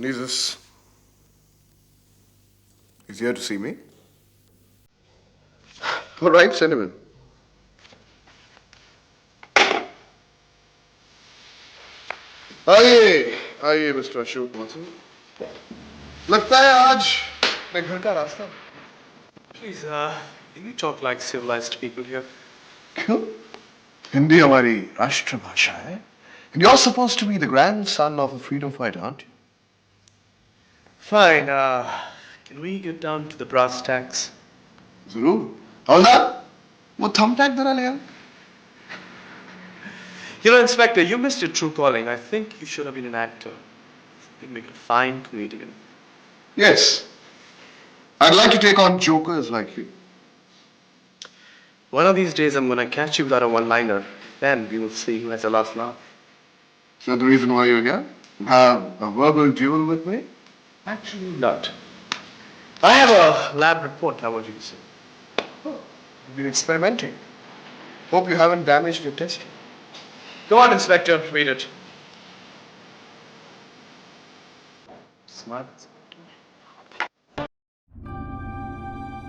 is this? He's here to see me? All right, send him in. आइए mister Ashok Vasan लगता है आज मैं घर का रास्ता Please, can you talk like civilized people here? क्यों हिंदी हमारी राष्ट्रभाषा है and you're supposed to be the grandson of a freedom fighter, aren't you? Fine, can we get down to the brass tacks? जरूर हवलदार वो thumbtack जरा ले आओ You know, Inspector, you missed your true calling. I think you should have been an actor. I think we could find comedian. Yes, I'd like to take on jokers like you. One of these days, I'm gonna catch you without a one-liner. Then we will see who has the last laugh. Is that the reason why you're here? Have a verbal duel with me? Actually, not. I have a lab report I want you to see. Oh, you've been experimenting. Hope you haven't damaged your test. Go on, Inspector. Read it. Smart.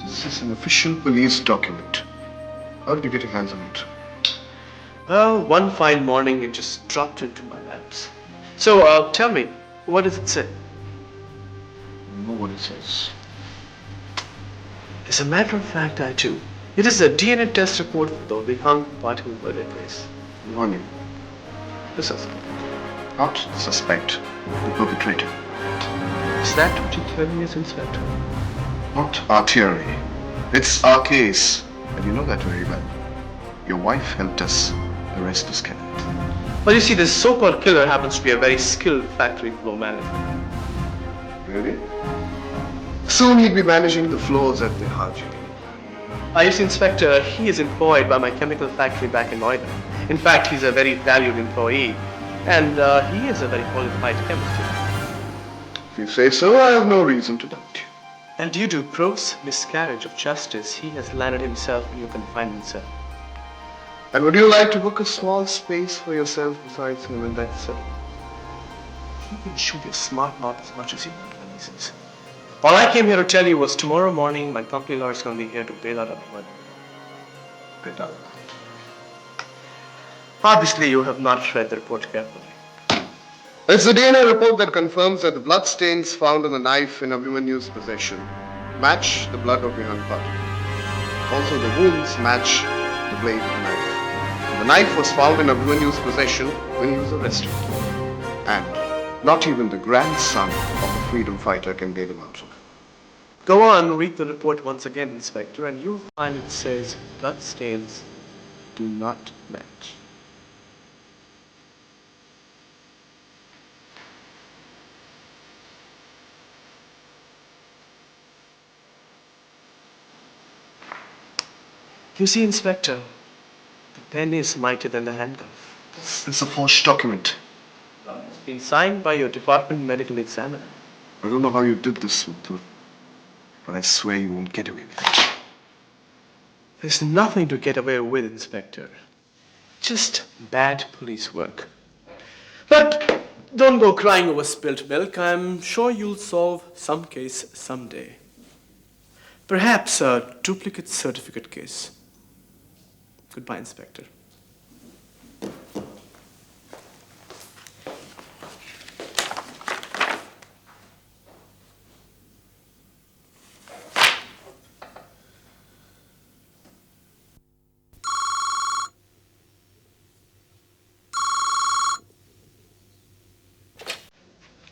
This is an official police document. How did you get your hands on it? Well, one fine morning, it just dropped into my laps. So, tell me, what does it say? I know what it says. As a matter of fact, I do. It is a DNA test report for the hung Patil murder case. Warning. The suspect. Not suspect. The perpetrator. Is that what you're telling us, Inspector? Not our theory. It's our case. And you know that very well. Your wife helped us arrest this candidate. Well, you see, this so-called killer happens to be a very skilled factory floor manager. Really? Soon he'd be managing the floors at the Haji. You see, Inspector, he is employed by my chemical factory back in Noida. In fact, he's a very valued employee. And he is a very qualified chemist. If you say so, I have no reason to doubt you. And due to gross miscarriage of justice, he has landed himself in your confinement cell. And would you like to book a small space for yourself besides him in that cell? You can shoot your smart mouth as much as you want, Anisis. All I came here to tell you was tomorrow morning my company lawyer is going to be here to bail out our murder. Get out. Obviously, you have not read the report carefully. It's the DNA report that confirms that the blood stains found on the knife in Abhimanyu's possession match the blood of Vihan Patil. Also, the wounds match the blade of the knife. The knife was found in Abhimanyu's possession when he was arrested. And not even the grandson of a freedom fighter can bail him out. Go on, read the report once again, Inspector, and you'll find it says blood stains do not match. You see, Inspector, the pen is mightier than the handcuff. It's a forged document. It's been signed by your department medical examiner. I don't know how you did this, Muthu, but I swear you won't get away with it. There's nothing to get away with, Inspector. Just bad police work. But don't go crying over spilt milk. I'm sure you'll solve some case someday. Perhaps a duplicate certificate case. Goodbye, Inspector.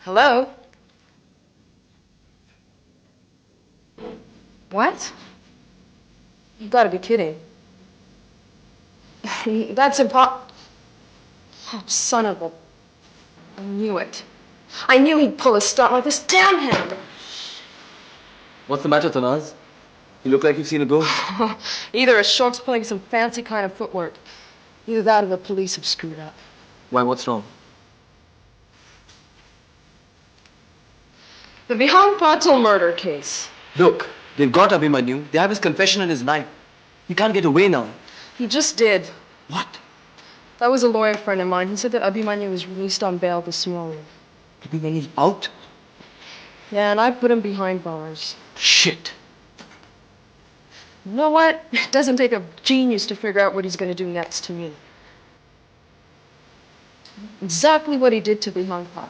Hello? What? You gotta be kidding. That's impossible. Oh, son of a... I knew it. I knew he'd pull a stunt like this. Damn him! What's the matter, Tanaz? You look like you've seen a ghost. Either a shark's playing some fancy kind of footwork. Either that or the police have screwed up. Why, what's wrong? The Vihan Patil murder case. Look, they've got Abhimanyu. They have his confession and his knife. He can't get away now. He just did. What? That was a lawyer friend of mine. He said that Abhimanyu was released on bail this morning. Abhimanyu's out? Yeah, and I put him behind bars. Shit. You know what? It doesn't take a genius to figure out what he's gonna do next to me. Exactly what he did to Bihan Khan.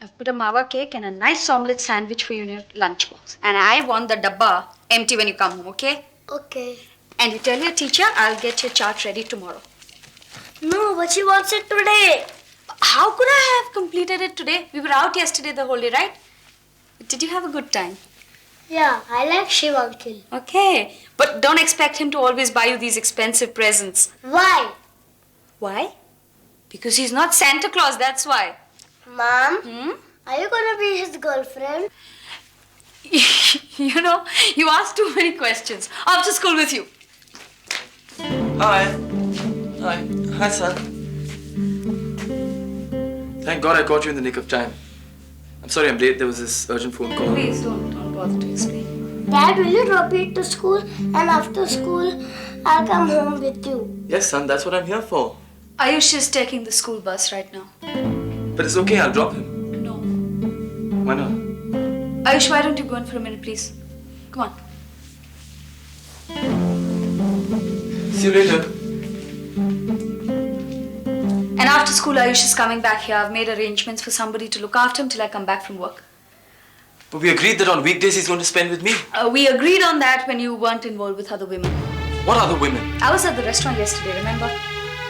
I've put a mawa cake and a nice omelette sandwich for you in your lunchbox. And I want the dabba empty when you come home, okay? Okay. And you tell your teacher I'll get your chart ready tomorrow. No, but she wants it today. How could I have completed it today? We were out yesterday the whole day, right? Did you have a good time? Yeah, I like Shiv uncle. Okay. But don't expect him to always buy you these expensive presents. Why? Why? Because he's not Santa Claus, that's why. Mom, are you gonna be his girlfriend? You know, you ask too many questions. After school with you. Hi. Hi. Hi, son. Thank God I caught you in the nick of time. I'm sorry I'm late. There was this urgent phone call. Please don't bother to explain. Dad, will you drop me to school? And after school, I'll come home with you. Yes, son. That's what I'm here for. Ayush is taking the school bus right now. But it's okay. I'll drop him. No. Why not? Ayush, why don't you go in for a minute, please? Come on. See you later. And after school, Ayush is coming back here. I've made arrangements for somebody to look after him till I come back from work. But we agreed that on weekdays he's going to spend with me. We agreed on that when you weren't involved with other women. What other women? I was at the restaurant yesterday, remember?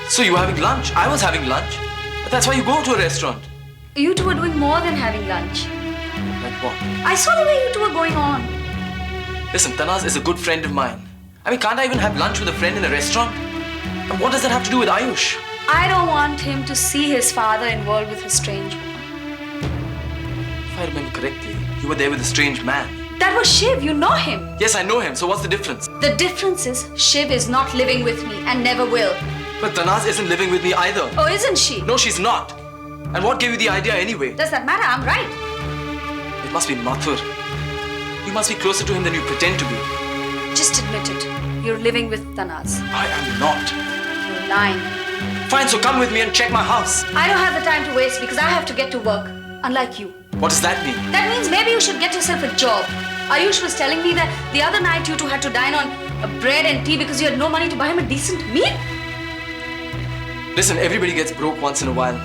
So you were having lunch. I was having lunch. But that's why you go to a restaurant. You two were doing more than having lunch. Like what? I saw the way you two were going on. Listen, Tanaz is a good friend of mine. I mean, can't I even have lunch with a friend in a restaurant? And what does that have to do with Ayush? I don't want him to see his father involved with a strange woman. If I remember correctly, you were there with a strange man. That was Shiv, you know him. Yes, I know him, so what's the difference? The difference is Shiv is not living with me and never will. But Tanaz isn't living with me either. Oh, isn't she? No, she's not. And what gave you the idea anyway? Does that matter? I'm right. It must be Mathur. You must be closer to him than you pretend to be. Just admit it. You're living with Tanaz. I am not. You're lying. Fine, so come with me and check my house. I don't have the time to waste because I have to get to work. Unlike you. What does that mean? That means maybe you should get yourself a job. Ayush was telling me that the other night you two had to dine on bread and tea because you had no money to buy him a decent meal. Listen, everybody gets broke once in a while.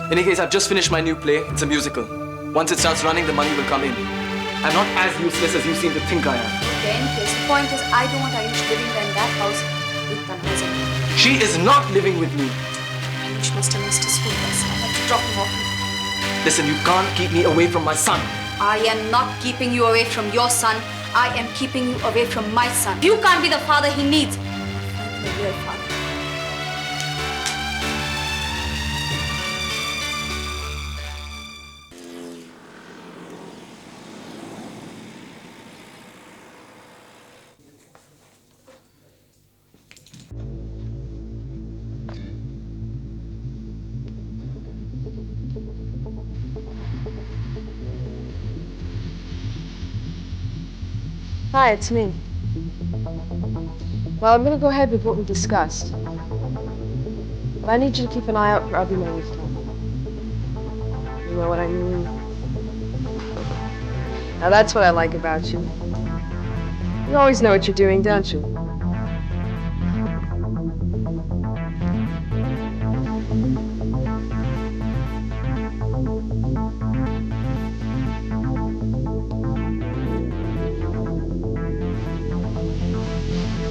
In any case, I've just finished my new play. It's a musical. Once it starts running, the money will come in. I'm not as useless as you seem to think I am. Okay, in case the point is I don't want Ayush living there in that house with Tanaz. She is not living with me. Ayush must have missed his school bus. I'll have to drop him off. Listen, you can't keep me away from my son. I am not keeping you away from your son. I am keeping you away from my son. You can't be the father he needs. I'm the real father. Hi, it's me. Well, I'm gonna go ahead with what we discussed. But I need you to keep an eye out for Abhimanyu. You know what I mean? Now that's what I like about you. You always know what you're doing, don't you?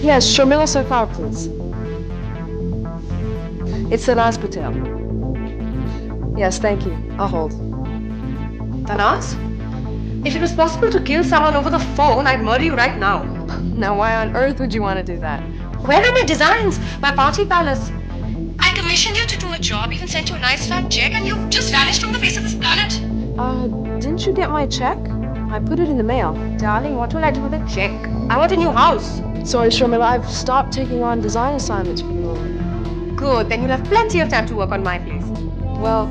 Yes, Sharmila Sarkar, please. It's Tanaz Patel. Yes, thank you. I'll hold. Tanaz? If it was possible to kill someone over the phone, I'd murder you right now. Now, why on earth would you want to do that? Where are my designs? My party palace? I commissioned you to do a job, even sent you a nice fat check, and you've just vanished from the face of this planet. Didn't you get my check? I put it in the mail. Darling, what will I do with a check? I want a new house. Sorry, Sharmila, I've stopped taking on design assignments for you. Good, then you'll have plenty of time to work on my place. Well,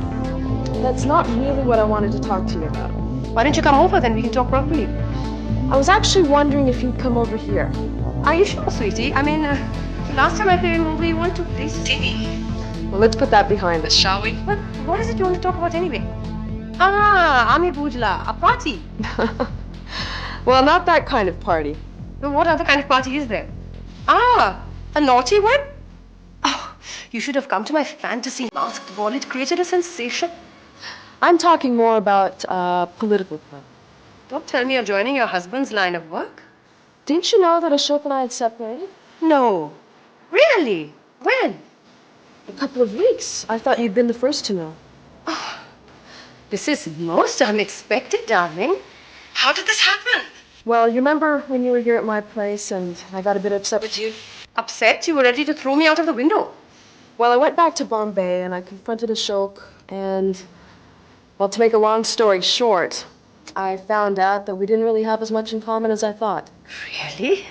that's not really what I wanted to talk to you about. Why don't you come over, then we can talk properly. I was actually wondering if you'd come over here. Are you sure, sweetie? I mean, last time I played a movie, you wanted to play TV. Well, let's put that behind us, shall we? But what is it you want to talk about anyway? Ah, Ami Bujla, a party. Well, not that kind of party. Well, what other kind of party is there? Ah, a naughty one? Oh, you should have come to my fantasy masked ball. It created a sensation. I'm talking more about political club. Don't tell me you're joining your husband's line of work. Didn't you know that Ashok and I had separated? No. Really? When? A couple of weeks. I thought you'd been the first to know. This is most unexpected, darling. How did this happen? Well, you remember when you were here at my place and I got a bit upset with you? Upset? You were ready to throw me out of the window. Well, I went back to Bombay and I confronted Ashok and, well, to make a long story short, I found out that we didn't really have as much in common as I thought. Really?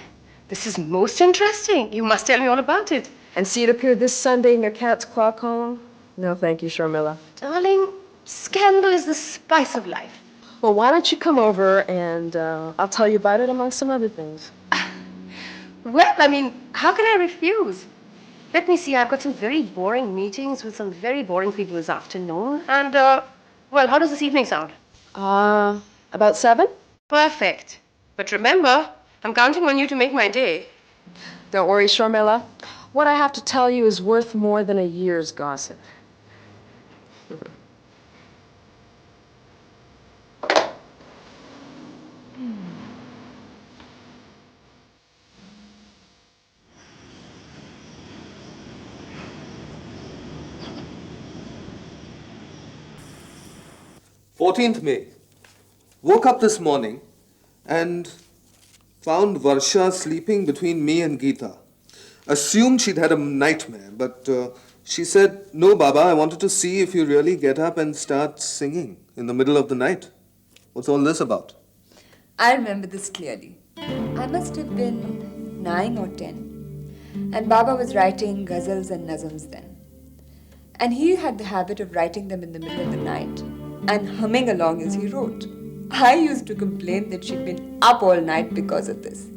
This is most interesting. You must tell me all about it. And see it appear this Sunday in your Cat's Claw column? No, thank you, Sharmila. Darling, scandal is the spice of life. Well, why don't you come over and I'll tell you about it among some other things. Well, I mean, how can I refuse? Let me see, I've got some very boring meetings with some very boring people this afternoon. And, well, how does this evening sound? About 7? Perfect. But remember, I'm counting on you to make my day. Don't worry, Sharmila. What I have to tell you is worth more than a year's gossip. May. Woke up this morning and found Varsha sleeping between me and Geeta. Assumed she'd had a nightmare, but she said, "No, Baba, I wanted to see if you really get up and start singing in the middle of the night. What's all this about?" I remember this clearly. I must have been 9 or 10. And Baba was writing ghazals and nazms then. And he had the habit of writing them in the middle of the night and humming along as he wrote. I used to complain that she'd been up all night because of this.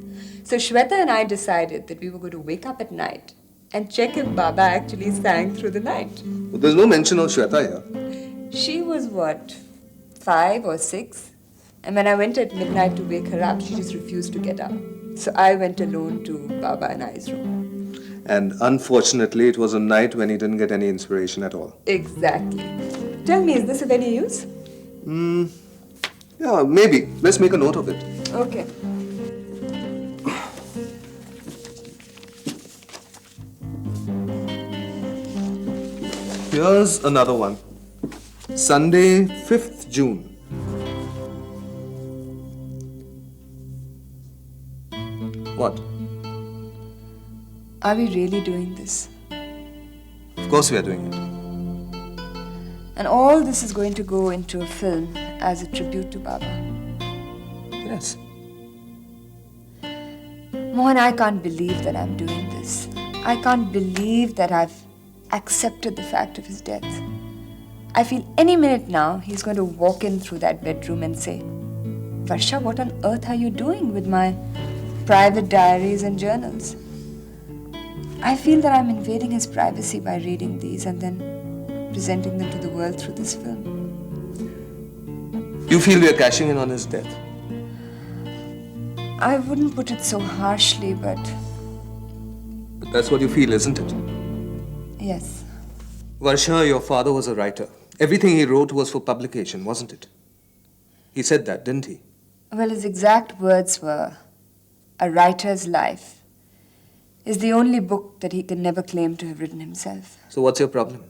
So Shweta and I decided that we were going to wake up at night and check if Baba actually sang through the night. But there's no mention of Shweta here. She was what, 5 or 6? And when I went at midnight to wake her up, she just refused to get up. So I went alone to Baba and I's room. And unfortunately, it was a night when he didn't get any inspiration at all. Exactly. Tell me, is this of any use? Yeah, maybe. Let's make a note of it. Okay. Here's another one. Sunday, 5th June. What? Are we really doing this? Of course we are doing it. And all this is going to go into a film as a tribute to Baba. Yes. Mohan, I can't believe that I'm doing this. I can't believe that I've accepted the fact of his death. I feel any minute now he's going to walk in through that bedroom and say, "Varsha, what on earth are you doing with my private diaries and journals?" I feel that I'm invading his privacy by reading these and then presenting them to the world through this film. You feel we are cashing in on his death? I wouldn't put it so harshly, but But that's what you feel, isn't it? yes. Varsha, your father was a writer. Everything he wrote was for publication, wasn't it? He said that, didn't he? Well, his exact words were, "A writer's life is the only book that he can never claim to have written himself." So what's your problem?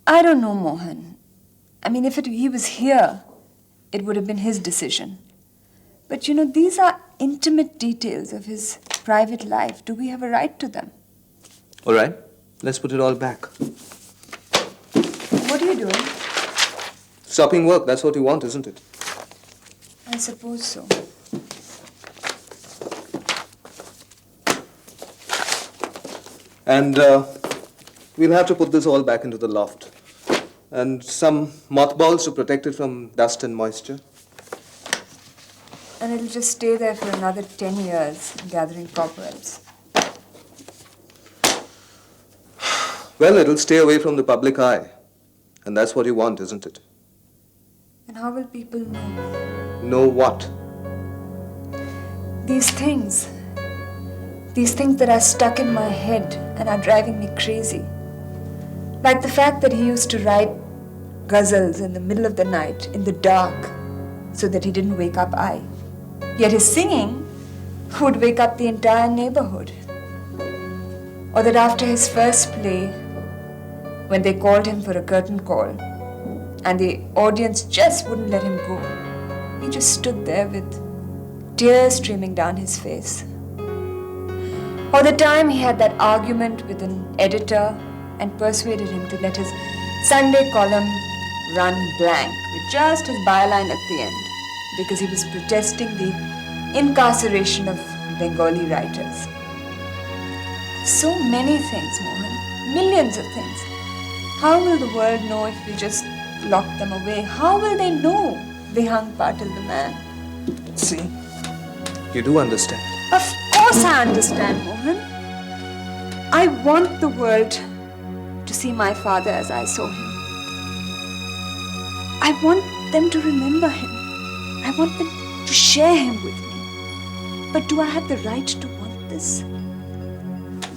I don't know, Mohan. I mean, if he was here, it would have been his decision. But you know, these are intimate details of his private life. Do we have a right to them? All right, let's put it all back. What are you doing? Stopping work, that's what you want, isn't it? I suppose so. And we'll have to put this all back into the loft. And some mothballs to protect it from dust and moisture. and it'll just stay there for another 10 years, gathering cobwebs. Well, it'll stay away from the public eye. And that's what you want, isn't it? And how will people know? Know what? These things that are stuck in my head and are driving me crazy. Like the fact that he used to write ghazals in the middle of the night, in the dark, so that he didn't wake up I. Yet his singing would wake up the entire neighborhood. Or that after his first play, when they called him for a curtain call, and the audience just wouldn't let him go, he just stood there with tears streaming down his face. Or the time he had that argument with an editor and persuaded him to let his Sunday column run blank with just his byline at the end because he was protesting the incarceration of Bengali writers. So many things, Mohan. Millions of things. How will the world know if we just lock them away? How will they know they hung Patil the man? See, you do understand. Of course I understand, Mohan. I want the world to see my father as I saw him. I want them to remember him. I want them to share him with me. But do I have the right to want this?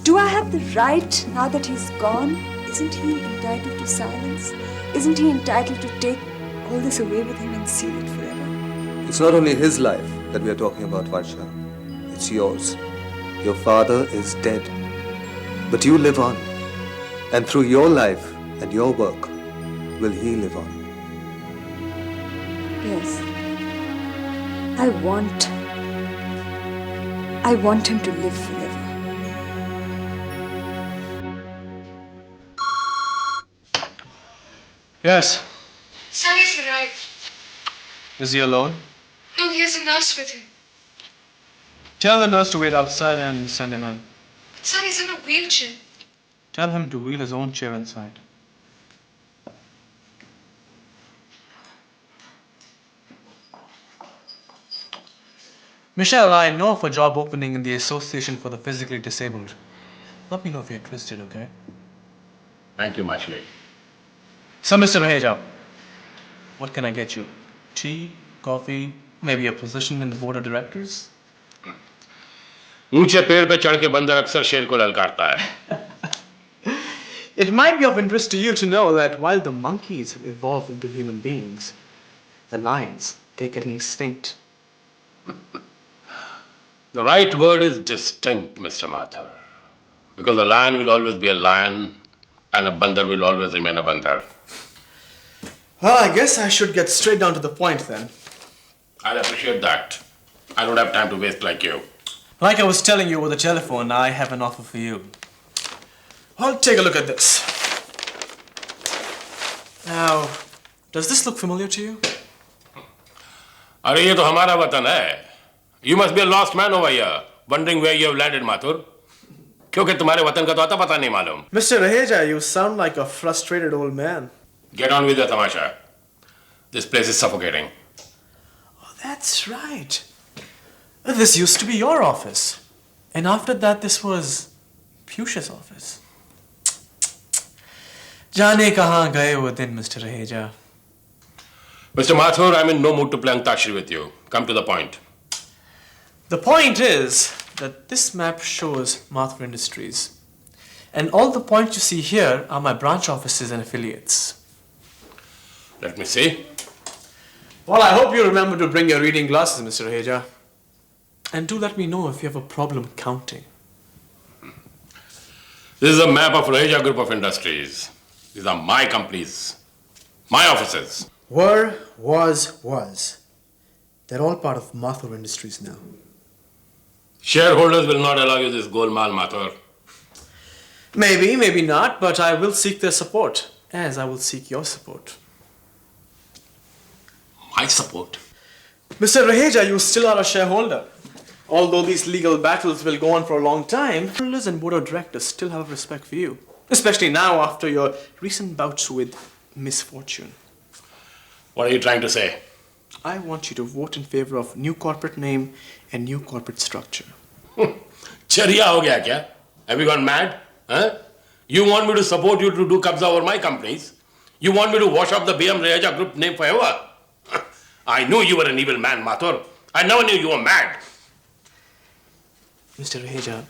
Do I have the right, now that he's gone? Isn't he entitled to silence? Isn't he entitled to take all this away with him and seal it forever? It's not only his life that we are talking about, Varsha. It's yours. Your father is dead. But you live on. And through your life and your work, will he live on? Yes. I want him to live forever. Yes. Sunny's arrived. Is he alone? No, he has a nurse with him. Tell the nurse to wait outside and send him in. Sunny's in a wheelchair. Tell him to wheel his own chair inside. Michelle, I know of a job opening in the Association for the Physically Disabled. Let me know if you're interested, okay? Thank you, Mashli. So, Mr. Raheja, what can I get you? Tea, coffee, maybe a position in the board of directors? ऊंचे पेड़ पे चढ़ के बंदर अक्सर शेर को ललकारता है. It might be of interest to you to know that while the monkeys have evolved into human beings, the lions take an extinct. The right word is distinct, Mr. Mathur. Because a lion will always be a lion and a bandar will always remain a bandar. Well, I guess I should get straight down to the point then. I'd appreciate that. I don't have time to waste like you. Like I was telling you over the telephone, I have an offer for you. Well, take a look at this. Now, does this look familiar to you? अरे ये तो हमारा वतन है. You must be a lost man over here, wondering where you have landed, Mathur. क्योंकि तुम्हारे वतन का तो आता पता नहीं मालूम. Mr. Raheja, you sound like a frustrated old man. Get on with your tamasha. This place is suffocating. Oh, that's right. This used to be your office. And after that, this was Piyush's office. Jaane kahan gaye wo din, Mr. Raheja. Mr. Mathur, I'm in no mood to play Antakshari with you. Come to the point. The point is that this map shows Mathur Industries. And all the points you see here are my branch offices and affiliates. Let me see. Well, I hope you remember to bring your reading glasses, Mr. Raheja. And do let me know if you have a problem counting. This is a map of Raheja Group of Industries. These are my companies, my offices. Were, was. They're all part of Mathur Industries now. Shareholders will not allow you this golmaal, Mathur. Maybe, maybe not, but I will seek their support, as I will seek your support. My support? Mr. Raheja, you still are a shareholder. Although these legal battles will go on for a long time, shareholders and board of directors still have respect for you. Especially now after your recent bouts with misfortune. What are you trying to say? I want you to vote in favor of new corporate name and new corporate structure. Chariya ho gaya kya? Have you gone mad? Huh? You want me to support you to do kabza over my companies? You want me to wash up the BM Raheja Group name forever? I knew you were an evil man, Mathur. I never knew you were mad. Mr. Raheja,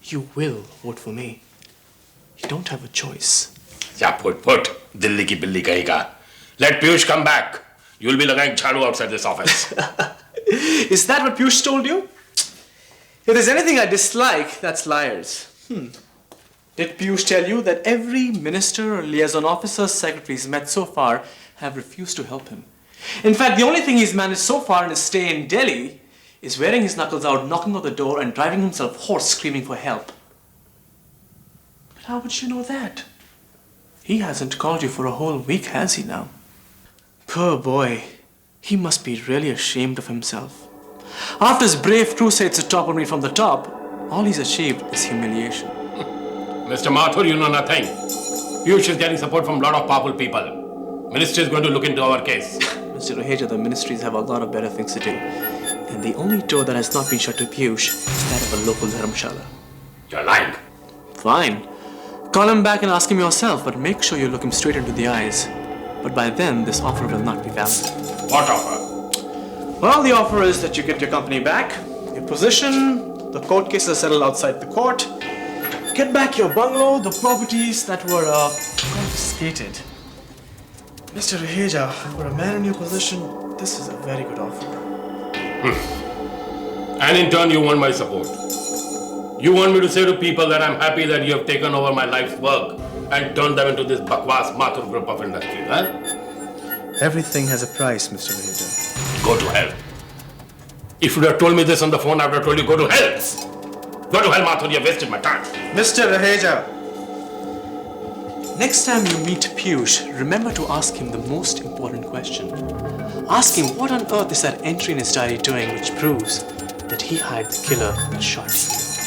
you will vote for me. You don't have a choice. Yeah, put. Dilli ki billi kahega. Let Piyush come back. You'll be looking jharu outside this office. Is that what Piyush told you? If there's anything I dislike, that's liars. Did Piyush tell you that every minister or liaison officer, secretaries met so far have refused to help him? In fact, the only thing he's managed so far in his stay in Delhi is wearing his knuckles out, knocking on the door and driving himself hoarse, screaming for help. But how would you know that? He hasn't called you for a whole week, has he now? Poor boy. He must be really ashamed of himself. After his brave crusades to topple me from the top, all he's achieved is humiliation. Mr. Mathur, you know nothing. Piyush is getting support from a lot of powerful people. Ministry is going to look into our case. Mr. Raheja, the ministries have a lot of better things to do. And the only door that has not been shut to Piyush is that of a local dharamshala. You're lying. Fine. Call him back and ask him yourself, but make sure you look him straight into the eyes. But by then, this offer will not be valid. What offer? Well, the offer is that you get your company back, your position, the court cases are settled outside the court, get back your bungalow, the properties that were confiscated. Mr. Raheja, for a man in your position, this is a very good offer. And in turn, you want my support. You want me to say to people that I'm happy that you have taken over my life's work and turned them into this bakwas Mathur group of industries, huh? Everything has a price, Mr. Raheja. Go to hell. If you'd have told me this on the phone, I would have told you, go to hell. Go to hell, Mathur, you've wasted my time. Mr. Raheja, next time you meet Piyush, remember to ask him the most important question. Ask him what on earth is that entry in his diary doing which proves that he hired the killer that shot you.